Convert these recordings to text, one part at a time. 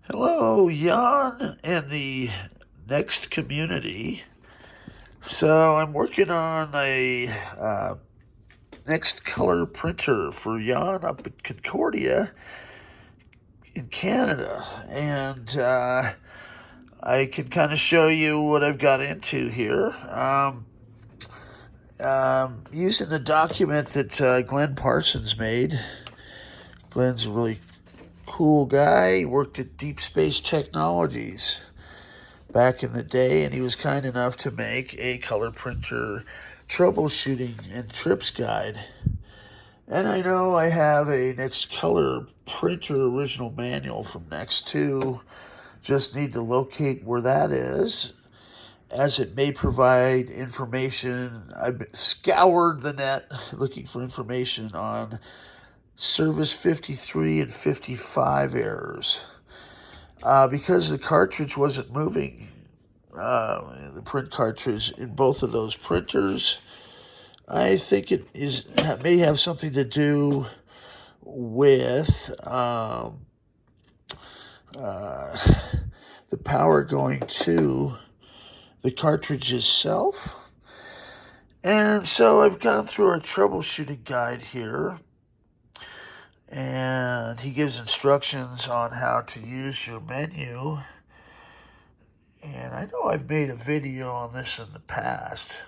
Hello, Yann and the NeXT community. So I'm working on a NeXT color printer for Yann up at Concordia in Canada, and I can kind of show you what I've got into here. Using the document that Glenn Parsons made. Glenn's a really cool guy. He worked at Deep Space Technologies back in the day, and he was kind enough to make a color printer troubleshooting and trips guide. And I know I have a NeXT color printer original manual from NeXT too. Just need to locate where that is, as it may provide information. I've scoured the net looking for information on service 53 and 55 errors. Because the cartridge wasn't moving, the print cartridge in both of those printers, I think it may have something to do with the power going to the cartridge itself. And so I've gone through our troubleshooting guide here, and he gives instructions on how to use your menu. And I know I've made a video on this in the past,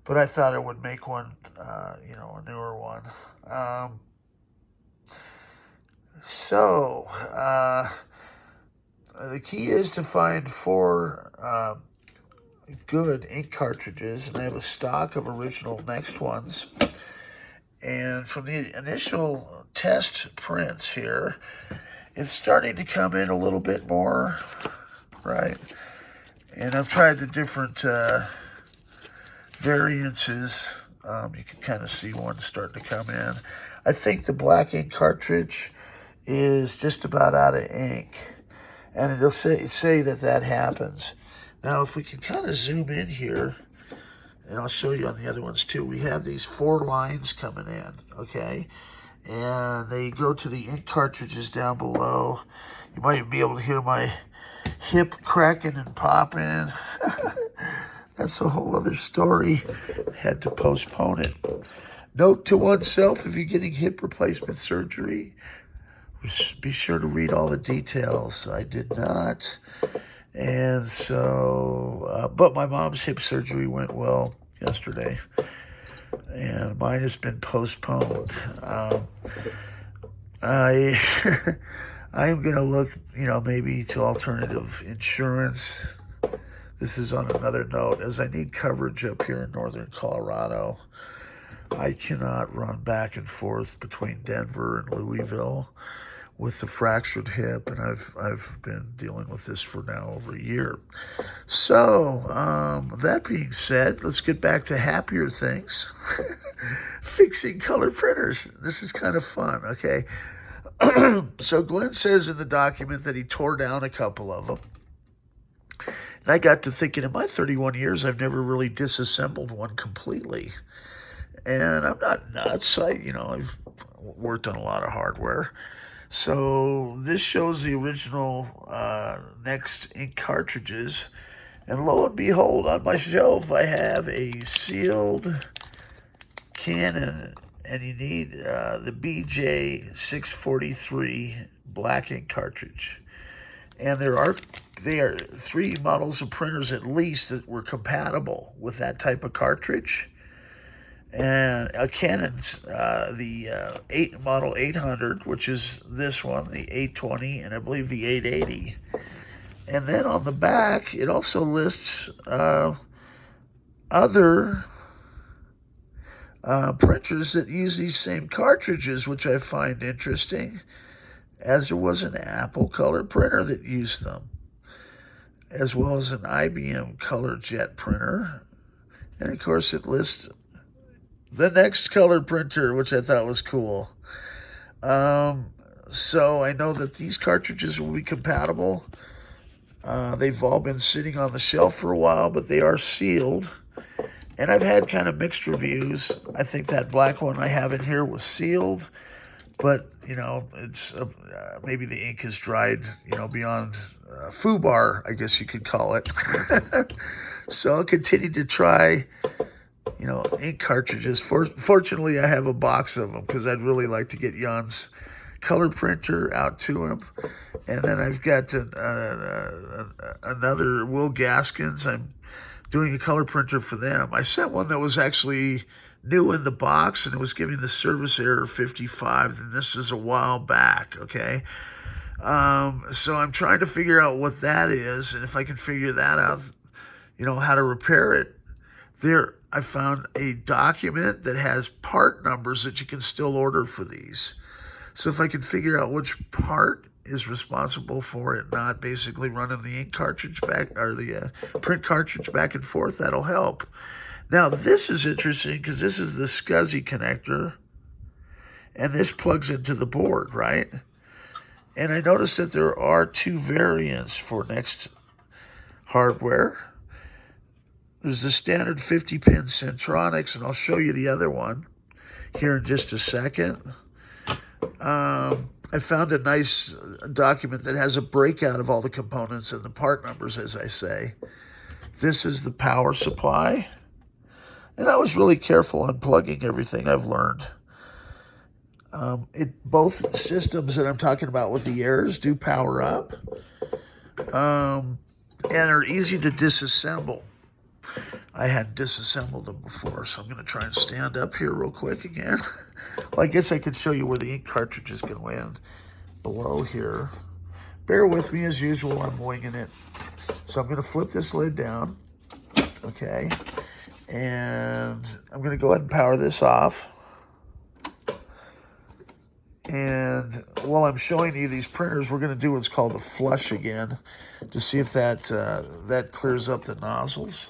but I thought I would make one, a newer one. The key is to find four good ink cartridges, and I have a stock of original NeXT ones. And from the initial test prints here, it's starting to come in a little bit more, right? And I've tried the different variances. You can kind of see one starting to come in. I think the black ink cartridge is just about out of ink, and it'll say that happens. Now, if we can kind of zoom in here, and I'll show you on the other ones too, we have these four lines coming in, okay? And they go to the ink cartridges down below. You might even be able to hear my hip cracking and popping. That's a whole other story. Had to postpone it. Note to oneself, if you're getting hip replacement surgery, be sure to read all the details. I did not. And so, but my mom's hip surgery went well yesterday, and mine has been postponed. I am going to look, maybe to alternative insurance. This is on another note, as I need coverage up here in northern Colorado. I cannot run back and forth between Denver and Louisville with the fractured hip, and I've been dealing with this for now over a year. So, that being said, let's get back to happier things. Fixing color printers. This is kind of fun, okay? So Glenn says in the document that he tore down a couple of them. And I got to thinking, in my 31 years, I've never really disassembled one completely. And I'm not nuts. I've worked on a lot of hardware. So this shows the original NeXT ink cartridges. And lo and behold, on my shelf, I have a sealed Canon, and you need the BJ 643 black ink cartridge. And there are three models of printers at least that were compatible with that type of cartridge. And a Canon's the model 800, which is this one, the 820, and I believe the 880. And then on the back, it also lists other printers that use these same cartridges, which I find interesting, as there was an Apple color printer that used them, as well as an IBM BubbleJet printer. And of course, it lists the NeXT color printer, which I thought was cool. So I know that these cartridges will be compatible. They've all been sitting on the shelf for a while, but they are sealed. And I've had kind of mixed reviews. I think that black one I have in here was sealed, but you know, it's maybe the ink is dried, you know, beyond foobar, I guess you could call it. So I'll continue to try, you know, ink cartridges. Fortunately, I have a box of them because I'd really like to get Yann's color printer out to him. And then I've got another Will Gaskins. I'm doing a color printer for them. I sent one that was actually new in the box, and it was giving the service error 55, and this is a while back, okay? So I'm trying to figure out what that is, and if I can figure that out, you know, how to repair it. There, I found a document that has part numbers that you can still order for these. So if I can figure out which part is responsible for it not basically running the ink cartridge back, or the print cartridge back and forth, that'll help. Now, this is interesting because this is the SCSI connector, and this plugs into the board, right? And I noticed that there are two variants for NeXT hardware. There's the standard 50-pin Centronics, and I'll show you the other one here in just a second. I found a nice document that has a breakout of all the components and the part numbers, as I say. This is the power supply. And I was really careful unplugging everything I've learned. Both systems that I'm talking about with the errors do power up and are easy to disassemble. I had disassembled them before, so I'm going to try and stand up here real quick again. Well, I guess I could show you where the ink cartridge is going to land below here. Bear with me as usual, I'm winging it. So I'm going to flip this lid down, okay, and I'm going to go ahead and power this off. And while I'm showing you these printers, we're going to do what's called a flush again to see if that clears up the nozzles.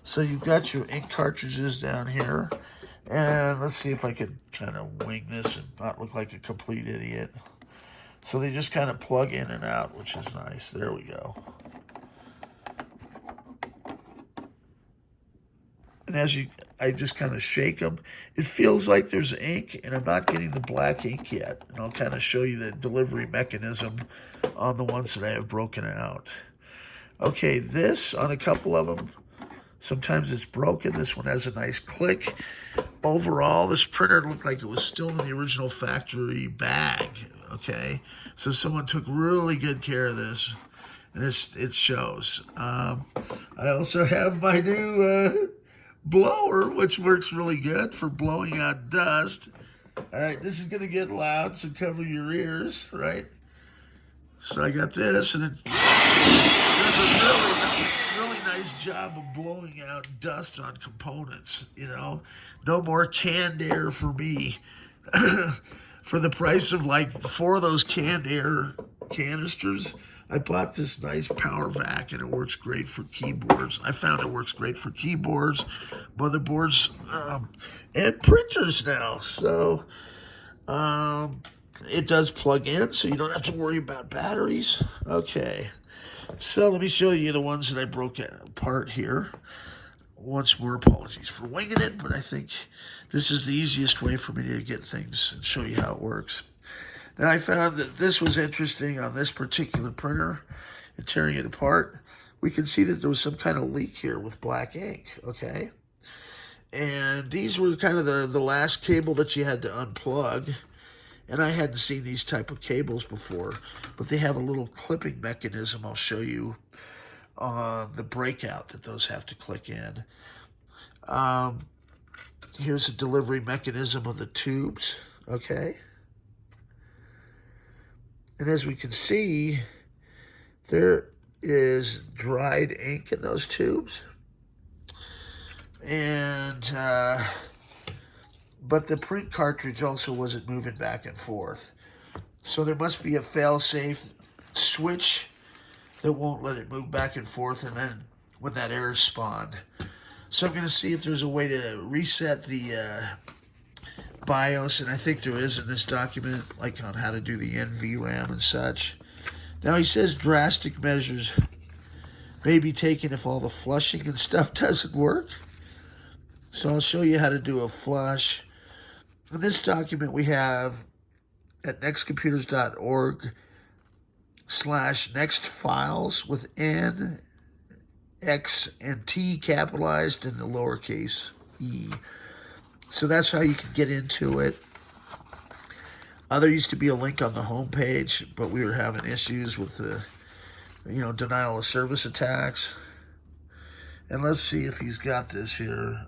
So you've got your ink cartridges down here. And let's see if I can kind of wing this and not look like a complete idiot. So they just kind of plug in and out, which is nice. There we go. And I just kind of shake them. It feels like there's ink, and I'm not getting the black ink yet. And I'll kind of show you the delivery mechanism on the ones that I have broken out. Okay, this, on a couple of them, sometimes it's broken. This one has a nice click. Overall, this printer looked like it was still in the original factory bag, okay? So someone took really good care of this, and it shows. I also have my new blower, which works really good for blowing out dust. All right, this is going to get loud, so cover your ears, right? So I got this, and it does a really nice job of blowing out dust on components, you know. No more canned air for me. For the price of like 4 of those canned air canisters, I bought this nice power vac, and it works great for keyboards. I found it works great for keyboards, motherboards, and printers now. So it does plug in, so you don't have to worry about batteries. Okay, so let me show you the ones that I broke apart here. Once more, apologies for winging it, but I think this is the easiest way for me to get things and show you how it works. Now, I found that this was interesting on this particular printer, and tearing it apart. We can see that there was some kind of leak here with black ink, okay? And these were kind of the last cable that you had to unplug. And I hadn't seen these type of cables before, but they have a little clipping mechanism I'll show you on the breakout that those have to click in. Here's the delivery mechanism of the tubes, okay? And as we can see, there is dried ink in those tubes. And, but the print cartridge also wasn't moving back and forth. So there must be a fail-safe switch that won't let it move back and forth, and then when that error spawned. So I'm going to see if there's a way to reset the BIOS, and I think there is in this document, like on how to do the NVRAM and such. Now he says drastic measures may be taken if all the flushing and stuff doesn't work. So I'll show you how to do a flush. In this document we have at nextcomputers.org/nextfiles with N, X, and T capitalized in the lowercase e. So that's how you can get into it. There used to be a link on the homepage, but we were having issues with the, denial of service attacks. And let's see if he's got this here.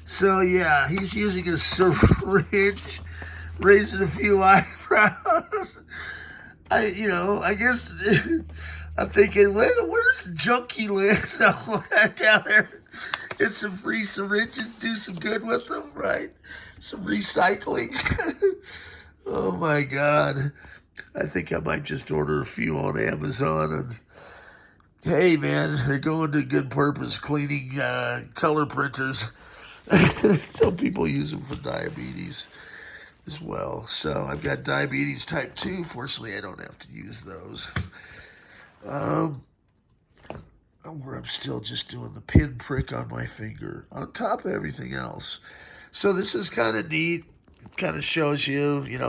So yeah, he's using a syringe, raising a few eyebrows. I guess I'm thinking, where's Junkie Land down there? Get some free syringes, do some good with them, right? Some recycling. Oh my God. I think I might just order a few on Amazon. And hey man, they're going to good purpose, cleaning color printers. Some people use them for diabetes as well. So I've got diabetes type 2. Fortunately, I don't have to use those. Where I'm still just doing the pin prick on my finger on top of everything else. So this is kind of neat. It kind of shows you, in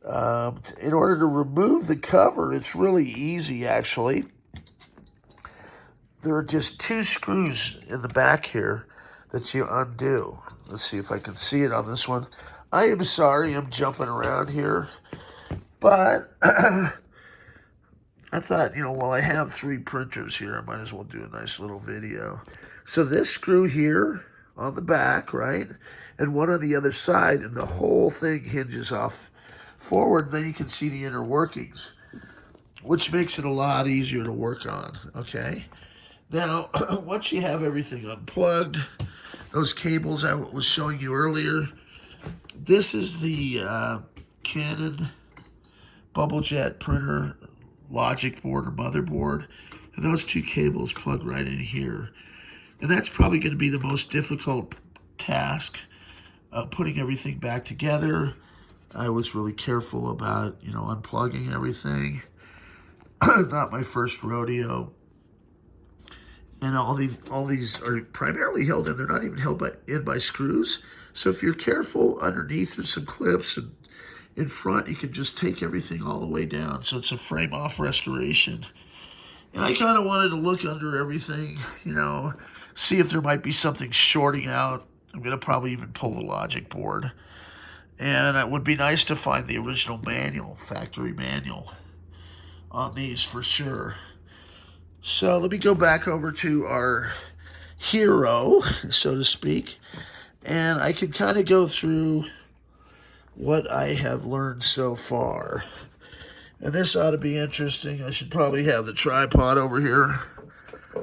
order to remove the cover, it's really easy actually. There are just 2 screws in the back here that you undo. Let's see if I can see it on this one. I am sorry I'm jumping around here, but I thought, while I have 3 printers here, I might as well do a nice little video. So this screw here on the back, right, and one on the other side, and the whole thing hinges off forward, and then you can see the inner workings, which makes it a lot easier to work on, okay? Now, once you have everything unplugged, those cables I was showing you earlier, this is the Canon BubbleJet printer logic board or motherboard, and those 2 cables plug right in here. And that's probably going to be the most difficult task of putting everything back together. I was really careful about, unplugging everything. Not my first rodeo. And all these are primarily held in. They're not even held in by screws. So if you're careful, underneath there's some clips, and in front you can just take everything all the way down. So it's a frame-off restoration. And I kind of wanted to look under everything, see if there might be something shorting out. I'm going to probably even pull the logic board. And it would be nice to find the original manual, factory manual, on these for sure. So let me go back over to our hero, so to speak, and I can kind of go through what I have learned so far. And this ought to be interesting. I should probably have the tripod over here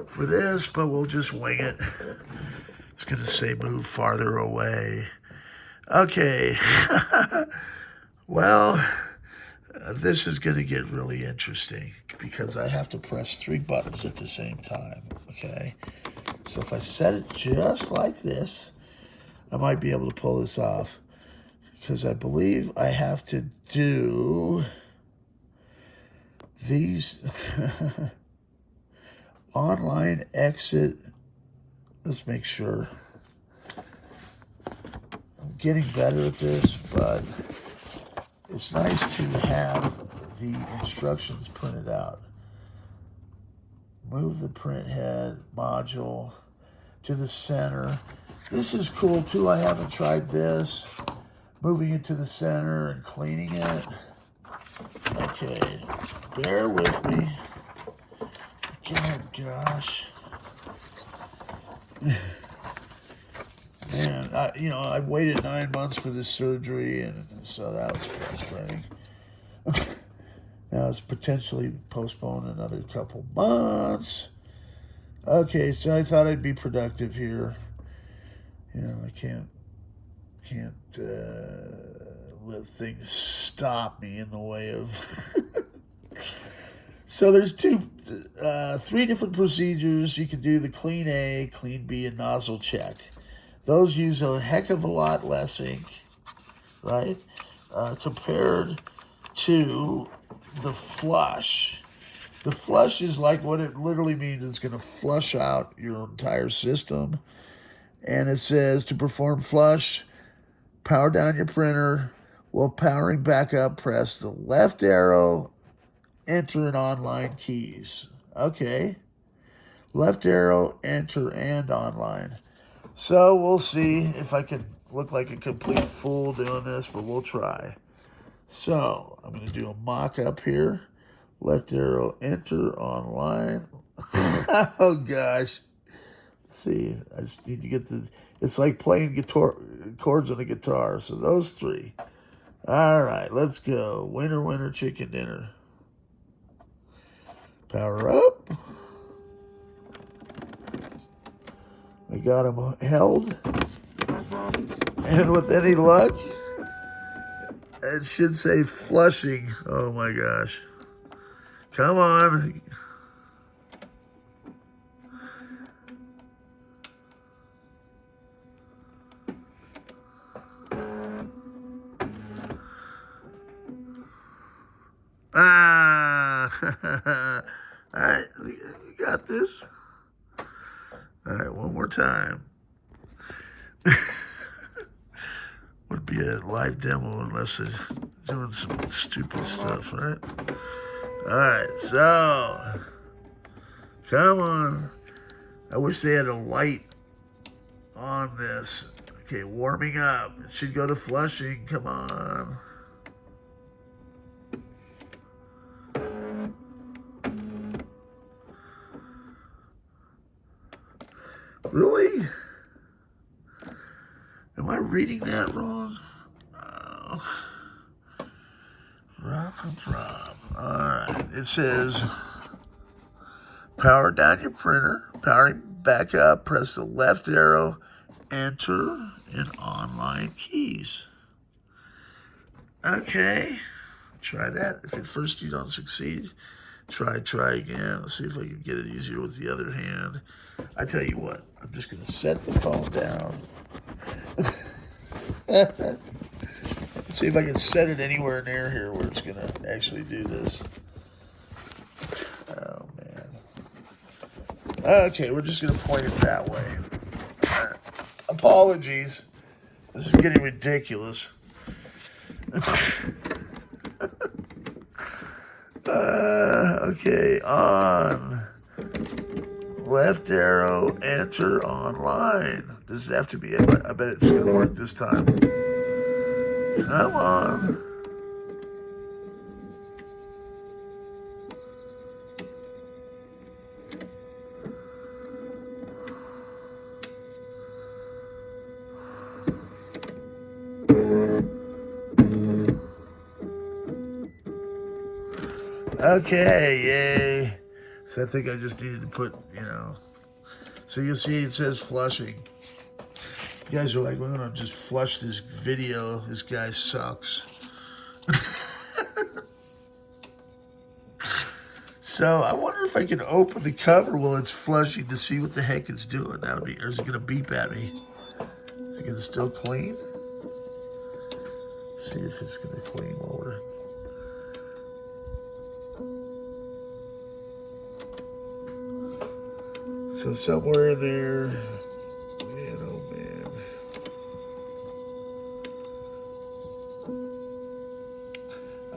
for this, but we'll just wing it. It's going to say move farther away. Okay. Well, this is going to get really interesting because I have to press 3 buttons at the same time, okay? So if I set it just like this, I might be able to pull this off because I believe I have to do these online exit. Let's make sure. I'm getting better at this, but it's nice to have the instructions printed out. Move the print head module to the center. This is cool too. I haven't tried this. Moving it to the center and cleaning it. Okay, bear with me. God, gosh. Man, I waited 9 months for this surgery, and so that was frustrating. Now it's potentially postponed another couple months. Okay, so I thought I'd be productive here. I can't let things stop me in the way of. So there's 3 different procedures. You can do the clean A, clean B, and nozzle check. Those use a heck of a lot less ink, right? Compared to the flush. The flush is like what it literally means. It's going to flush out your entire system. And it says to perform flush, power down your printer. While powering back up, press the left arrow, enter and online keys. Okay. Left arrow, enter, and online. So we'll see if I can look like a complete fool doing this, but we'll try. So I'm going to do a mock-up here. Left arrow, enter, online. Oh, gosh. Let's see. I just need to get the... It's like playing guitar chords on a guitar. So those three. All right, let's go. Winner, winner, chicken dinner. Power up. I got them held. And with any luck, it should say flushing. Oh, my gosh. Come on. Ah. All right, we got this. All right, one more time. Would be a live demo unless they're doing some stupid stuff, right? All right, so come on. I wish they had a light on this. Okay, warming up. It should go to flushing. Come on. Really? Am I reading that wrong? Oh. Rob. All right. It says, power down your printer. Powering back up. Press the left arrow. Enter in online keys. Okay. Try that. If at first you don't succeed, try again. Let's see if I can get it easier with the other hand. I tell you what, I'm just going to set the phone down. Let's see if I can set it anywhere near here where it's going to actually do this. Oh, man. Okay, we're just going to point it that way. Apologies. This is getting ridiculous. Okay, on. Left arrow, enter online. Does it have to be? I bet it's going to work this time. Come on. Okay, yay. So I think I just needed to put, So you'll see it says flushing. You guys are like, we're going to just flush this video. This guy sucks. So I wonder if I can open the cover while it's flushing to see what the heck it's doing. That would be, or is it going to beep at me? Is it going to still clean? See if it's going to clean while we're... So somewhere there, man, oh man.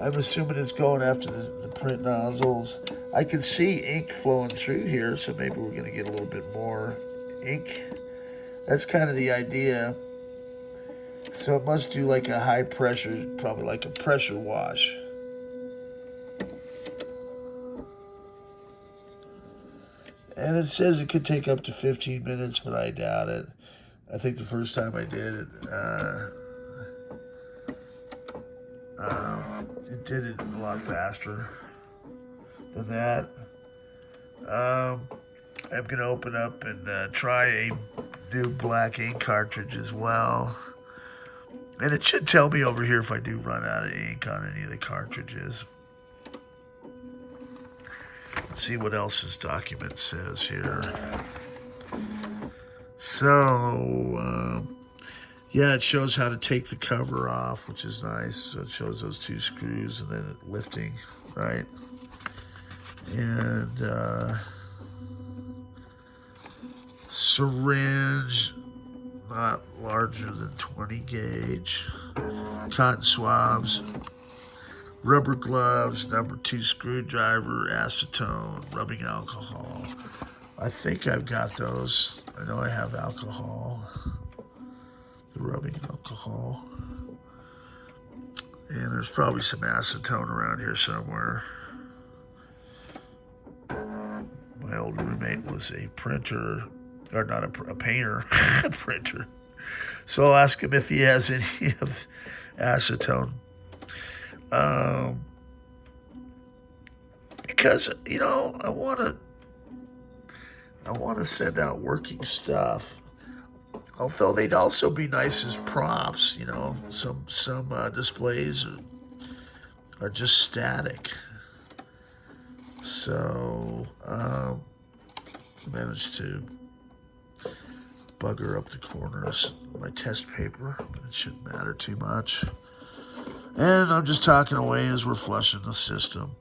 I'm assuming it's going after the print nozzles. I can see ink flowing through here, so maybe we're going to get a little bit more ink. That's kind of the idea. So it must do like a high pressure, probably like a pressure wash. And it says it could take up to 15 minutes, but I doubt it. I think the first time I did it, it did it a lot faster than that. I'm going to open up and try a new black ink cartridge as well. And it should tell me over here if I do run out of ink on any of the cartridges. Let's see what else this document says here. So, yeah, it shows how to take the cover off, which is nice. So it shows those two screws and then it lifting, right? and syringe, not larger than 20 gauge, cotton swabs, rubber gloves, number 2 screwdriver, acetone, rubbing alcohol. I think I've got those. I know I have alcohol, the rubbing alcohol. And there's probably some acetone around here somewhere. My old roommate was a printer, or not a painter, a printer. So I'll ask him if he has any of acetone. Because, you know, I want to send out working stuff. Although they'd also be nice as props, you know. Some displays are just static. So managed to bugger up the corners of my test paper, but it shouldn't matter too much. And I'm just talking away as we're flushing the system.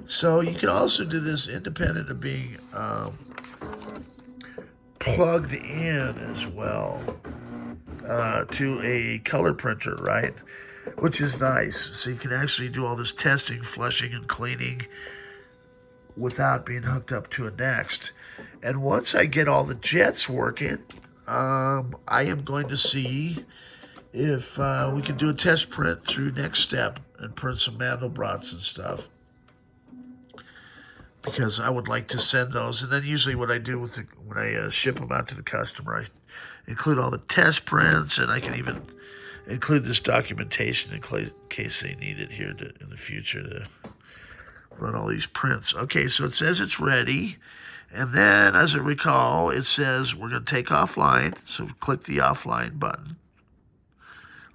So you can also do this independent of being plugged in as well to a color printer, right? Which is nice. So you can actually do all this testing, flushing, and cleaning without being hooked up to a NeXT. And once I get all the jets working, I am going to see if we can do a test print through Next Step and print some Mandelbrats and stuff. Because I would like to send those. And then usually what I do with when I ship them out to the customer, I include all the test prints, and I can even include this documentation in case they need it here in the future to run all these prints. Okay, so it says it's ready. And then, as I recall, it says we're going to take offline. So click the offline button.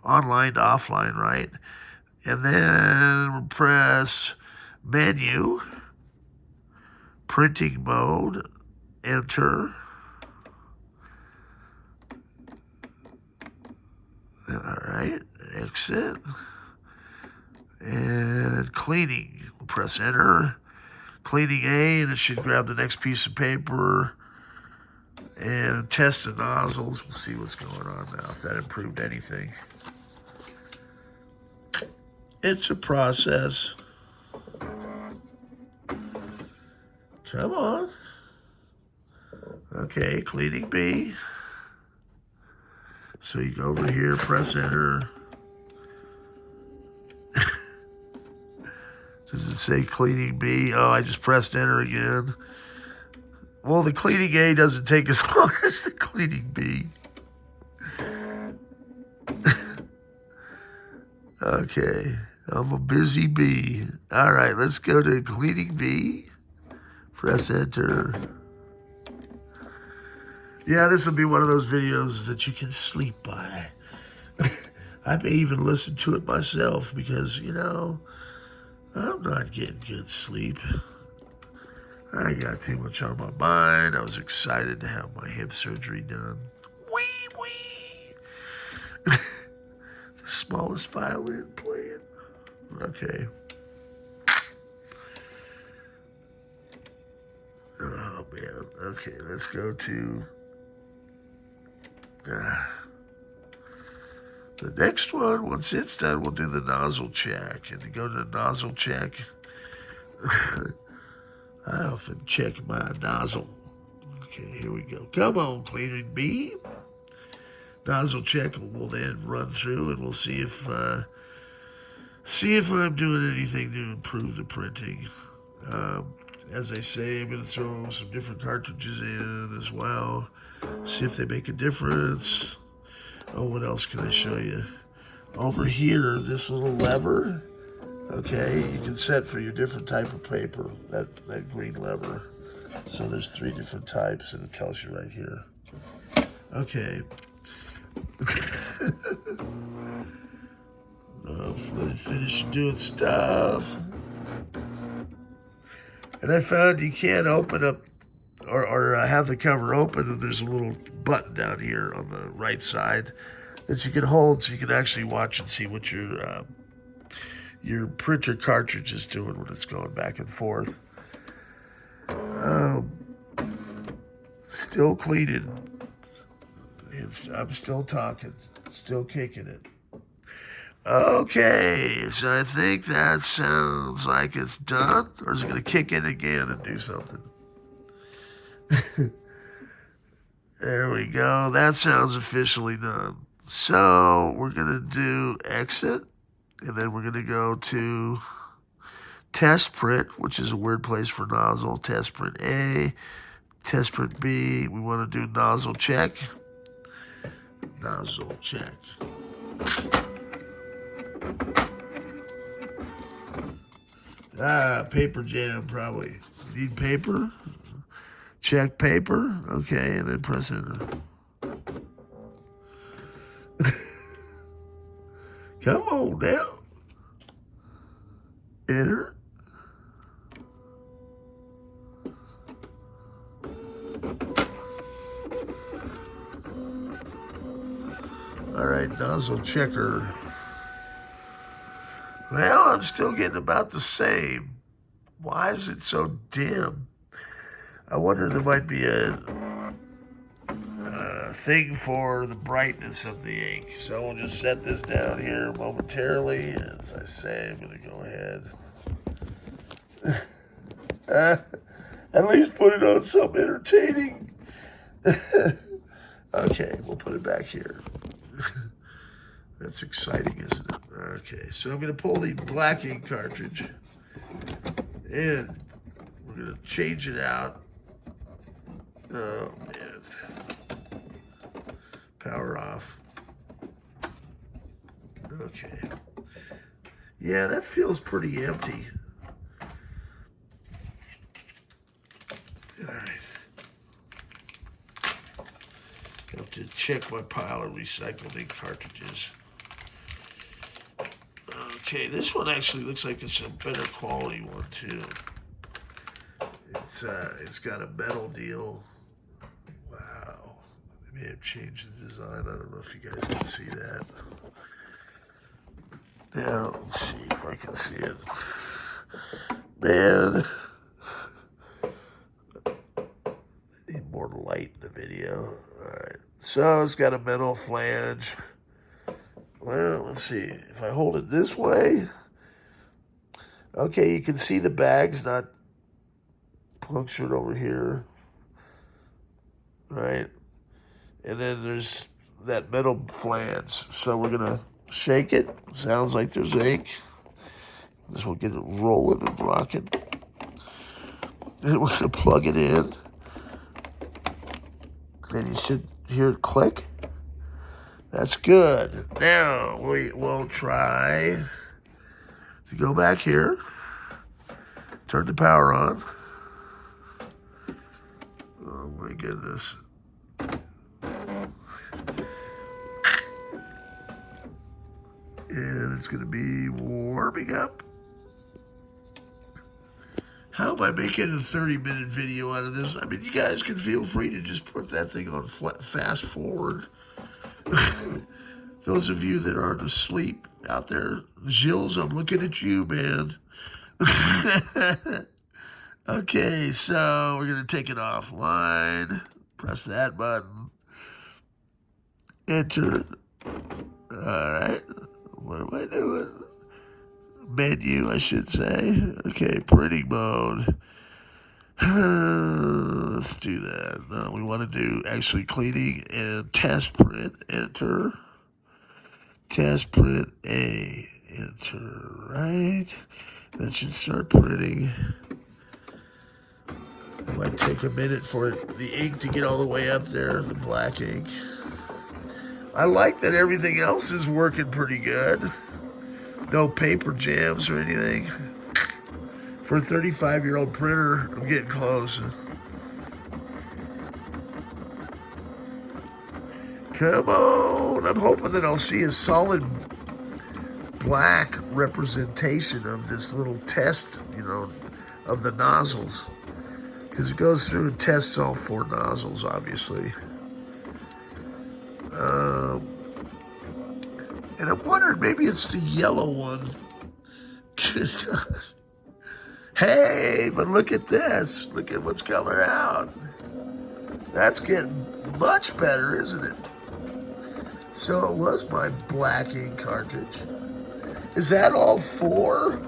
Online to offline, right? And then we'll press menu, printing mode, enter. All right, exit. And cleaning, we'll press enter. Cleaning A, and it should grab the next piece of paper. And test the nozzles. We'll see what's going on now, if that improved anything. It's a process. Come on. Okay, cleaning B. So you go over here, press enter. Does it say cleaning B? Oh, I just pressed enter again. Well, the cleaning A doesn't take as long as the cleaning B. Okay, I'm a busy bee. All right, let's go to cleaning B. Press enter. Yeah, this will be one of those videos that you can sleep by. I may even listen to it myself because, you know, I'm not getting good sleep. I got too much on my mind. I was excited to have my hip surgery done. Wee, wee. The smallest violin playing. Okay. Oh, man. Okay, let's go to the next one. Once it's done, we'll do the nozzle check. And to go to the nozzle check, I often check my nozzle. Okay, here we go. Come on, cleaning B. Nozzle check will then run through, and we'll see if I'm doing anything to improve the printing. As I say, I'm going to throw some different cartridges in as well. See if they make a difference. Oh, what else can I show you? Over here, this little lever, okay, you can set for your different type of paper, that green lever. So there's 3 different types, and it tells you right here. Okay. Let it finish doing stuff. And I found you can't open up or have the cover open, and there's a little button down here on the right side that you can hold so you can actually watch and see what your printer cartridge is doing when it's going back and forth. Still cleaning. I'm still talking, still kicking it. Okay, so I think that sounds like it's done, or is it going to kick in again and do something? There we go. That sounds officially done. So we're going to do exit, and then we're going to go to test print, which is a weird place for nozzle. Test print A, test print B. We want to do nozzle check. Nozzle check. Paper jam, probably. Need paper? Check paper. Okay, and then press enter. Come on now. Enter. All right, nozzle checker. Well, I'm still getting about the same. Why is it so dim? I wonder if there might be a thing for the brightness of the ink. So we'll just set this down here momentarily. As I say, I'm going to go ahead. At least put it on something entertaining. Okay, we'll put it back here. That's exciting, isn't it? Okay, so I'm going to pull the black ink cartridge, and we're going to change it out. Oh, man. Power off. Okay. Yeah, that feels pretty empty. All right. Have to check my pile of recycled ink cartridges. Okay, this one actually looks like it's a better quality one too. It's got a metal deal. Wow, they may have changed the design. I don't know if you guys can see that. Now, let's see if I can see it. Man, I need more light in the video. All right, so it's got a metal flange. Well, let's see. If I hold it this way, okay, you can see the bag's not punctured over here, right? And then there's that metal flange. So we're going to shake it. Sounds like there's ink. This will get it rolling and rocking. Then we're going to plug it in. Then you should hear it click. That's good. Now we will try to go back here, turn the power on. Oh my goodness. And it's going to be warming up. How am I making a 30-minute video out of this? I mean, you guys can feel free to just put that thing on fast forward. Those of you that aren't asleep out there, Gilles, I'm looking at you, man. Okay, so we're going to take it offline. Press that button. Enter. All right. What am I doing? Menu, I should say. Okay, printing mode. Let's do that. No, we want to do actually cleaning and test print. Enter. Test print A. Enter. Right. That should start printing. It might take a minute for the ink to get all the way up there, the black ink. I like that everything else is working pretty good. No paper jams or anything. For a 35-year-old printer, I'm getting close. Come on. I'm hoping that I'll see a solid black representation of this little test, of the nozzles. Because it goes through and tests all 4 nozzles, obviously. And I'm wondering, maybe it's the yellow one. Hey, but look at this. Look at what's coming out. That's getting much better, isn't it? So it was my black ink cartridge. Is that all 4?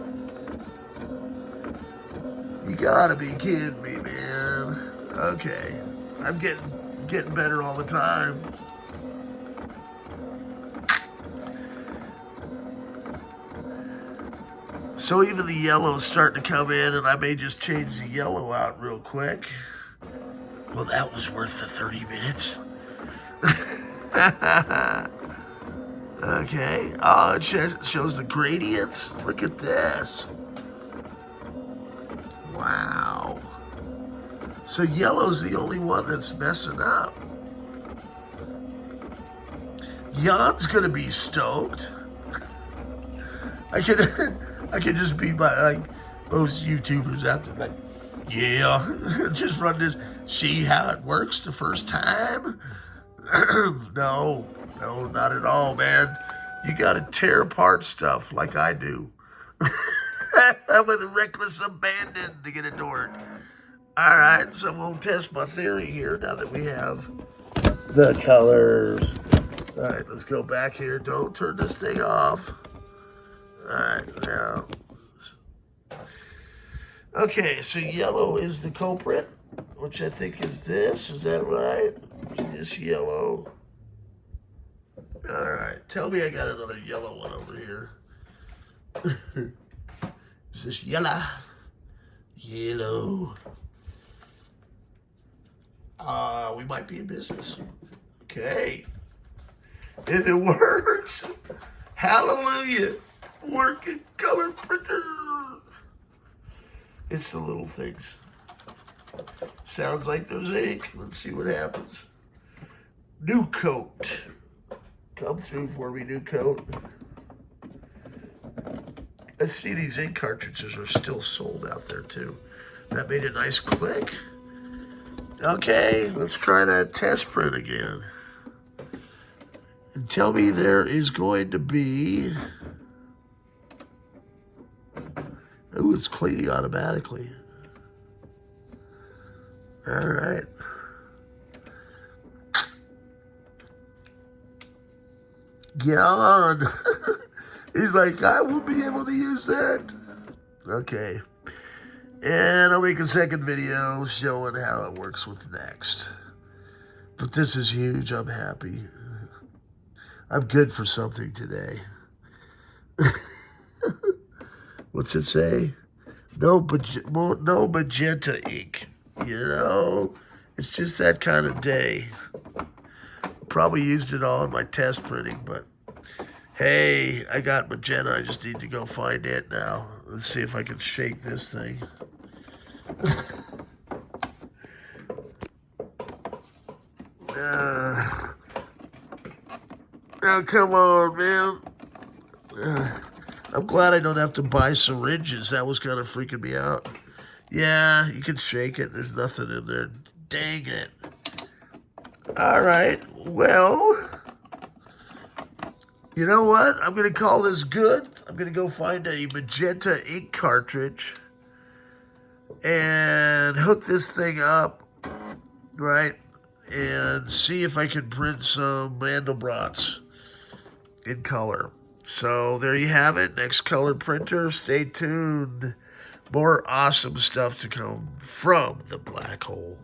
You gotta be kidding me, man. Okay. I'm getting better all the time. So even the yellow's starting to come in, and I may just change the yellow out real quick. Well, that was worth the 30 minutes. Okay. Oh, it shows the gradients. Look at this. Wow. So yellow's the only one that's messing up. Yann's gonna be stoked. I could just be like most YouTubers out there, like, yeah, just run this, see how it works the first time. No, not at all, man. You gotta tear apart stuff like I do. With reckless abandon to get it to work. All right, so we'll test my theory here now that we have the colors. All right, let's go back here. Don't turn this thing off. All right, now. Okay, so yellow is the culprit, which I think is this. Is that right? This yellow. All right, tell me I got another yellow one over here. Is this yellow? Yellow. We might be in business. Okay. If it works, hallelujah. Working color printer. It's the little things. Sounds like there's ink. Let's see what happens. New coat. Come through for me, new coat. I see these ink cartridges are still sold out there too. That made a nice click. Okay, let's try that test print again. And tell me there is going to be... Oh, it's cleaning automatically. All right. Yann. He's like, I will be able to use that. Okay. And I'll make a second video showing how it works with NeXT. But this is huge. I'm happy. I'm good for something today. What's it say? No magenta ink. You know, it's just that kind of day. Probably used it all in my test printing, but hey, I got magenta. I just need to go find it now. Let's see if I can shake this thing. Oh, come on, man. I'm glad I don't have to buy syringes. That was kind of freaking me out. Yeah, you can shake it. There's nothing in there. Dang it. All right. Well, you know what? I'm going to call this good. I'm going to go find a magenta ink cartridge and hook this thing up, right? And see if I can print some Mandelbrats in color. So there you have it. NeXT color printer. Stay tuned. More awesome stuff to come from the black hole.